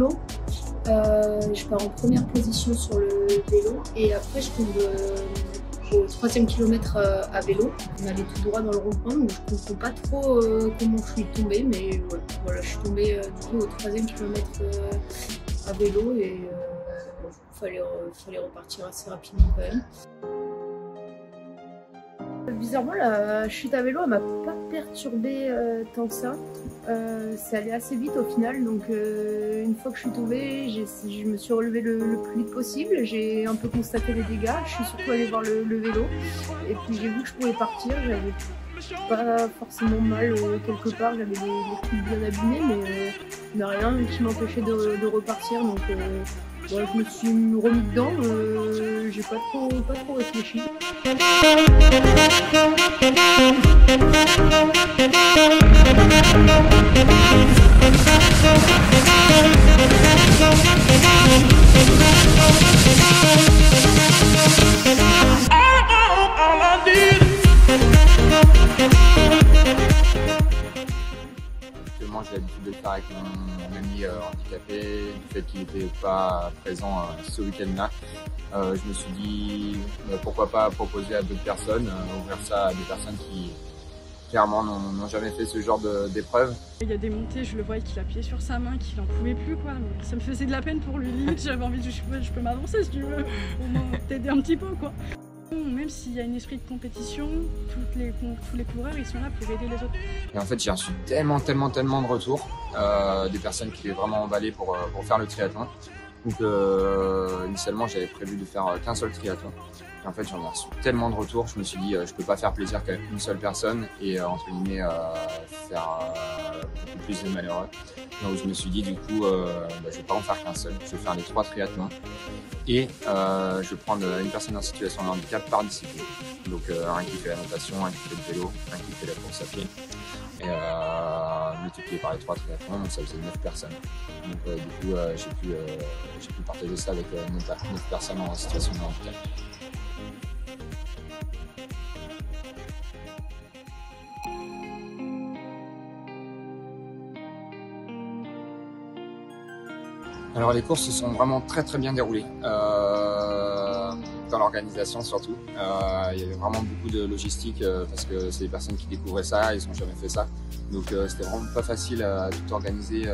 vélo. Je pars en première position sur le vélo et après je tombe au 3e kilomètre à vélo. On allait tout droit dans le rond-point, donc je ne comprends pas trop comment je suis tombée, mais voilà, je suis tombée du coup au 3e kilomètre à vélo et fallait repartir assez rapidement quand même. Bizarrement, la chute à vélo, elle m'a pas perturbée tant que ça. C'est allé assez vite au final, donc une fois que je suis tombée, je me suis relevée le plus vite possible. J'ai un peu constaté les dégâts, je suis surtout allée voir le vélo. Et puis j'ai vu que je pouvais partir, j'avais pas forcément mal quelque part, j'avais des coups bien abîmés, mais rien qui m'empêchait de repartir. Donc bon, je me suis remis dedans, j'ai pas trop réfléchi. Actuellement, j'ai l'habitude de le faire avec mon ami handicapé, du fait qu'il n'était pas présent ce week-end-là. Je me suis dit pourquoi pas proposer à d'autres personnes, ouvrir ça à des personnes qui clairement n'ont jamais fait ce genre d'épreuve. Il y a des montées, je le voyais qu'il appuyait sur sa main, qu'il n'en pouvait plus quoi. Donc ça me faisait de la peine pour lui, limite j'avais envie de je peux m'avancer si tu veux, au moins t'aider un petit peu quoi. Même s'il y a un esprit de compétition, tous les coureurs ils sont là pour aider les autres. Et en fait j'ai reçu tellement de retours, des personnes qui étaient vraiment emballées pour faire le triathlon. Donc initialement j'avais prévu de faire qu'un seul triathlon. Et en fait j'en ai reçu tellement de retours, je me suis dit je peux pas faire plaisir qu'à une seule personne et entre guillemets faire beaucoup plus de malheureux. Donc je me suis dit du coup je vais pas en faire qu'un seul, je vais faire les 3 triathlons et je vais prendre une personne en situation de handicap par discipline. Donc un qui fait la natation, un qui fait le vélo, un qui fait la course à pied. Et multiplié par les 3 triathlons, donc ça faisait 9 personnes. Donc du coup j'ai pu partager ça avec 9 personnes en situation de handicap. Alors les courses se sont vraiment très bien déroulées, dans l'organisation surtout. Il y avait vraiment beaucoup de logistique parce que c'est des personnes qui découvraient ça, ils n'ont jamais fait ça. Donc c'était vraiment pas facile à tout organiser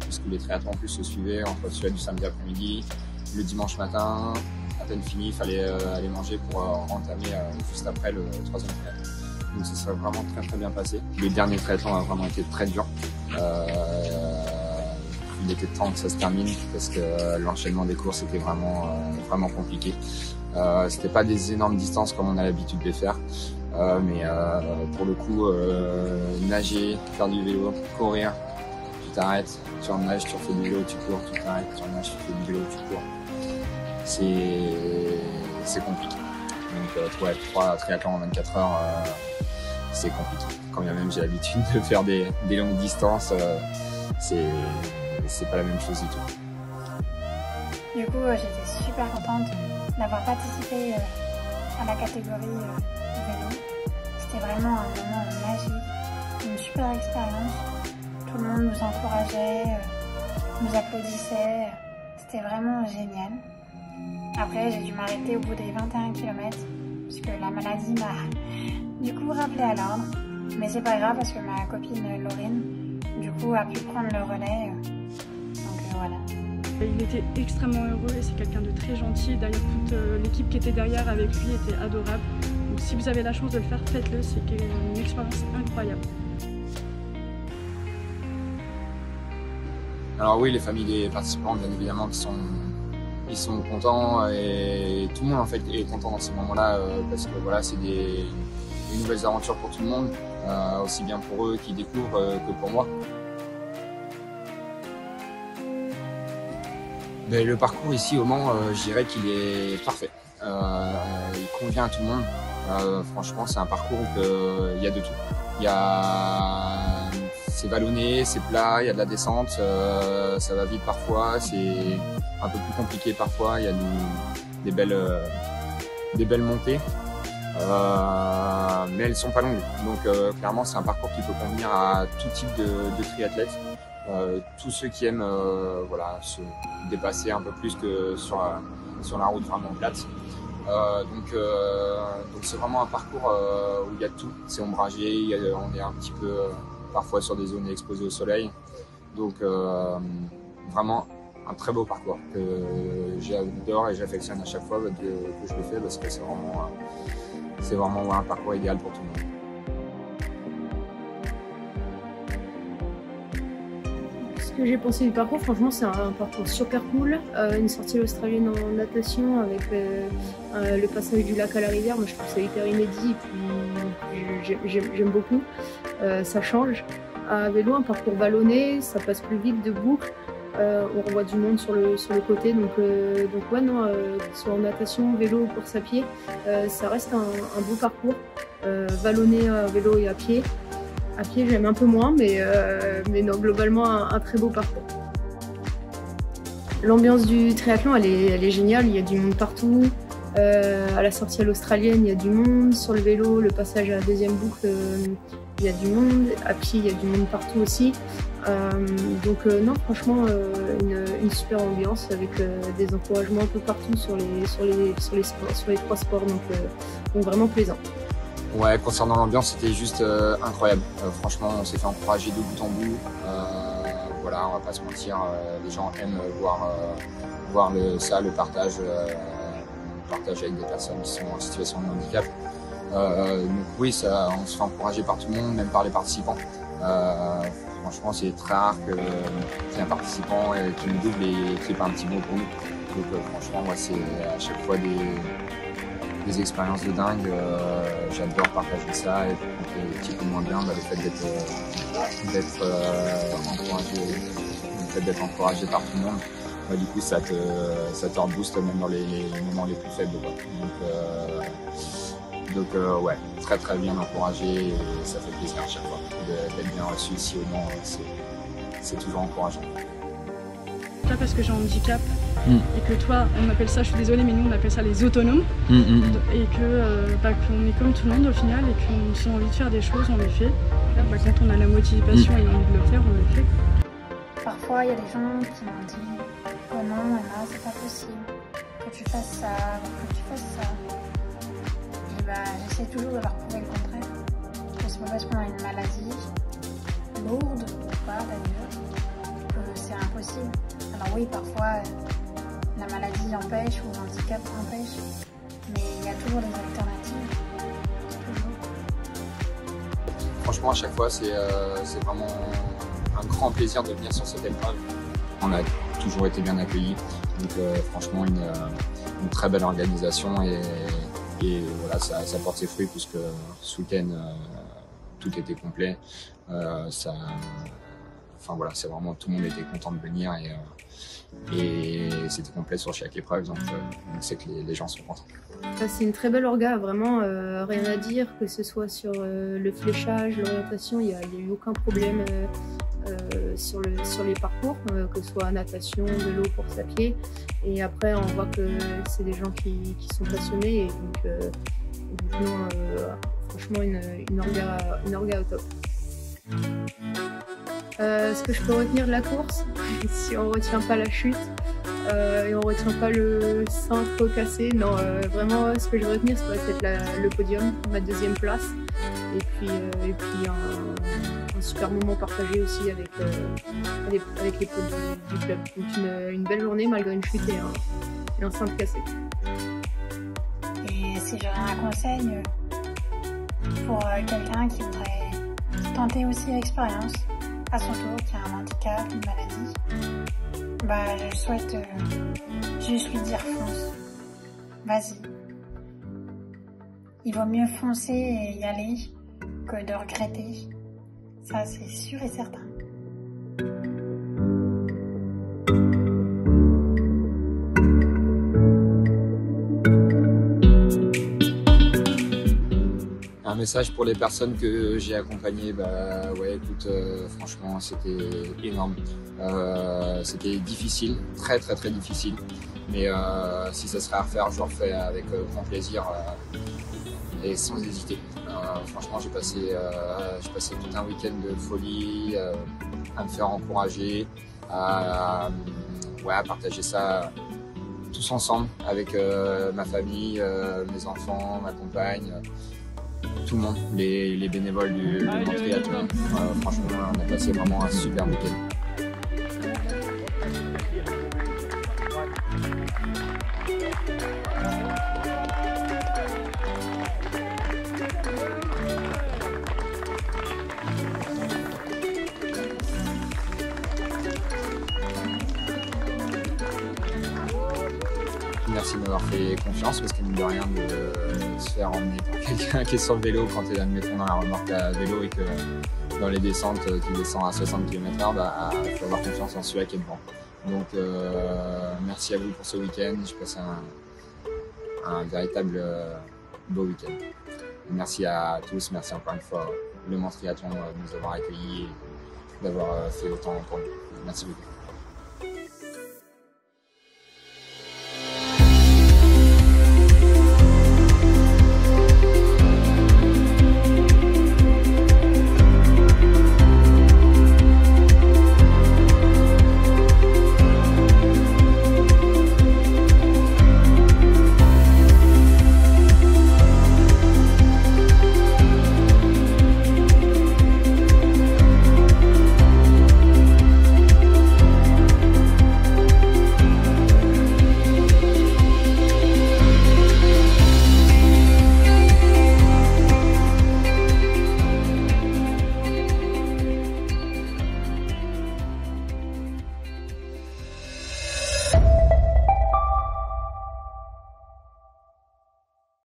puisque les triathlons en plus se suivaient entre celui du samedi après-midi, le dimanche matin, à peine fini, il fallait aller manger pour entamer juste après le 3e triathlon. Donc ça s'est vraiment très bien passé. Le dernier triathlon a vraiment été très dur. Il était temps que ça se termine parce que l'enchaînement des courses était vraiment compliqué. C'était pas des énormes distances comme on a l'habitude de les faire, mais pour le coup, nager, faire du vélo, courir, tu t'arrêtes, tu nages, tu refais du vélo, tu cours, tu t'arrêtes, tu nages, tu fais du vélo, tu cours. C'est compliqué. Donc ouais, 3 triathlons en 24 heures, c'est compliqué. Quand bien même j'ai l'habitude de faire des longues distances, c'est pas la même chose du tout. Du coup, j'étais super contente d'avoir participé à la catégorie vélo. C'était vraiment un moment magique, une super expérience. Tout le monde nous encourageait, nous applaudissait. C'était vraiment génial. Après, j'ai dû m'arrêter au bout des 21 km puisque la maladie m'a du coup rappelé à l'ordre. Mais c'est pas grave parce que ma copine Laurine, du coup, a pu prendre le relais. Voilà. Il était extrêmement heureux et c'est quelqu'un de très gentil. D'ailleurs, toute l'équipe qui était derrière avec lui était adorable. Donc si vous avez la chance de le faire, faites-le. C'est une expérience incroyable. Alors oui, les familles des participants, bien évidemment, ils sont contents et tout le monde en fait est content dans ces moments-là parce que voilà, c'est des nouvelles aventures pour tout le monde, aussi bien pour eux qui découvrent que pour moi. Mais le parcours ici au Mans, je dirais qu'il est parfait. Il convient à tout le monde. Franchement, c'est un parcours où il y a de tout. C'est vallonné, c'est plat, il y a de la descente, ça va vite parfois, c'est un peu plus compliqué parfois, il y a des belles montées. Mais elles sont pas longues. Donc clairement, c'est un parcours qui peut convenir à tout type de triathlète. tous ceux qui aiment voilà, se dépasser un peu plus que sur la route vraiment plate. Donc c'est vraiment un parcours où il y a tout, c'est ombragé, on est un petit peu parfois sur des zones exposées au soleil. Donc vraiment un très beau parcours que j'adore et j'affectionne à chaque fois que je le fais parce que c'est vraiment un parcours idéal pour tout le monde. Ce que j'ai pensé du parcours, franchement c'est un parcours super cool, une sortie australienne en natation avec le passage du lac à la rivière, moi je trouve ça hyper inédit et puis j'aime beaucoup, ça change. À vélo, un parcours vallonné, ça passe plus vite de boucle, on revoit du monde sur le côté, donc ouais non, que ce soit en natation, vélo ou course à pied, ça reste un beau parcours, vallonné à vélo et à pied. À pied, j'aime un peu moins, mais non, globalement, un très beau parcours. L'ambiance du triathlon, elle est géniale, il y a du monde partout. À la sortie à l'australienne, il y a du monde. Sur le vélo, le passage à la deuxième boucle, il y a du monde. À pied, il y a du monde partout aussi. Donc non, franchement, une super ambiance avec des encouragements un peu partout sur les trois sports, donc vraiment plaisant. Ouais, concernant l'ambiance, c'était juste incroyable. Franchement, on s'est fait encourager de bout en bout. Voilà, on va pas se mentir, les gens aiment voir le partage avec des personnes qui sont en situation de handicap. Donc oui, on se fait encourager par tout le monde, même par les participants. Franchement, c'est très rare qu'il y ait un participant qui nous double et qui n'ait pas un petit mot pour nous. Donc franchement, moi, c'est à chaque fois des expériences de dingue, j'adore partager ça et les petits coups moins bien, le fait d'être encouragé par tout le monde, du coup ça te rebooste même dans les moments les plus faibles. Donc ouais, très très bien encouragé et ça fait plaisir à chaque fois d'être bien reçu ici au Mans, c'est toujours encourageant. Là parce que j'ai un handicap et que toi on appelle ça, je suis désolée mais nous on appelle ça les autonomes et que qu'on est comme tout le monde au final et qu'on si on a envie de faire des choses on les fait. Quand on a la motivation et l'envie de le faire on le fait. Parfois il y a des gens qui m'ont dit oh non Emma c'est pas possible que tu fasses ça, que tu fasses ça. Et j'essaie toujours de leur prouver le contraire. Que c'est pas parce qu'on a une maladie lourde ou pas d'ailleurs que c'est impossible. Alors oui, parfois la maladie empêche ou l'handicap empêche, mais il y a toujours des alternatives. Toujours. Franchement, à chaque fois, c'est vraiment un grand plaisir de venir sur cette épreuve. On a toujours été bien accueillis, donc franchement, une très belle organisation et voilà, ça porte ses fruits puisque ce week-end, tout était complet. Enfin voilà, c'est vraiment tout le monde était content de venir et c'était complet sur chaque épreuve, donc on sait que les gens sont contents. C'est une très belle orga, vraiment rien à dire, que ce soit sur le fléchage, l'orientation, il n'y a eu aucun problème sur les parcours, que ce soit natation, vélo, course à pied. Et après on voit que c'est des gens qui sont passionnés et donc non, franchement une orga au top. Ce que je peux retenir de la course, si on retient pas la chute et on retient pas le cintre cassé, non, vraiment ce que je veux retenir ça va être le podium, ma deuxième place et puis un super moment partagé aussi avec les potes du club. Donc une belle journée malgré une chute et un cintre cassé. Et si j'aurais un conseil pour quelqu'un qui voudrait tenter aussi l'expérience à son tour, qui a un handicap, une maladie, je souhaite juste lui dire fonce, vas-y. Il vaut mieux foncer et y aller que de regretter, ça c'est sûr et certain. Un message pour les personnes que j'ai accompagnées, ouais, écoute, franchement, c'était énorme. C'était difficile, très très très difficile, Mais si ça serait à refaire, je le refais avec grand plaisir et sans hésiter. Franchement, j'ai passé tout un week-end de folie, à me faire encourager, à partager ça tous ensemble avec ma famille, mes enfants, ma compagne, tout le monde, les bénévoles du monde triathlon. Franchement, on a passé vraiment un super week-end. Merci de m'avoir fait confiance parce que mine de rien de se faire emmener par quelqu'un qui est sur le vélo quand tu es admettons dans la remorque à vélo et que dans les descentes tu descends à 60 km/h, il faut avoir confiance en celui qui est devant. Donc merci à vous pour ce week-end, j'ai passé un véritable beau week-end. Merci à tous, merci encore une fois Le Mans Triathlon de nous avoir accueillis et d'avoir fait autant pour nous. Merci beaucoup.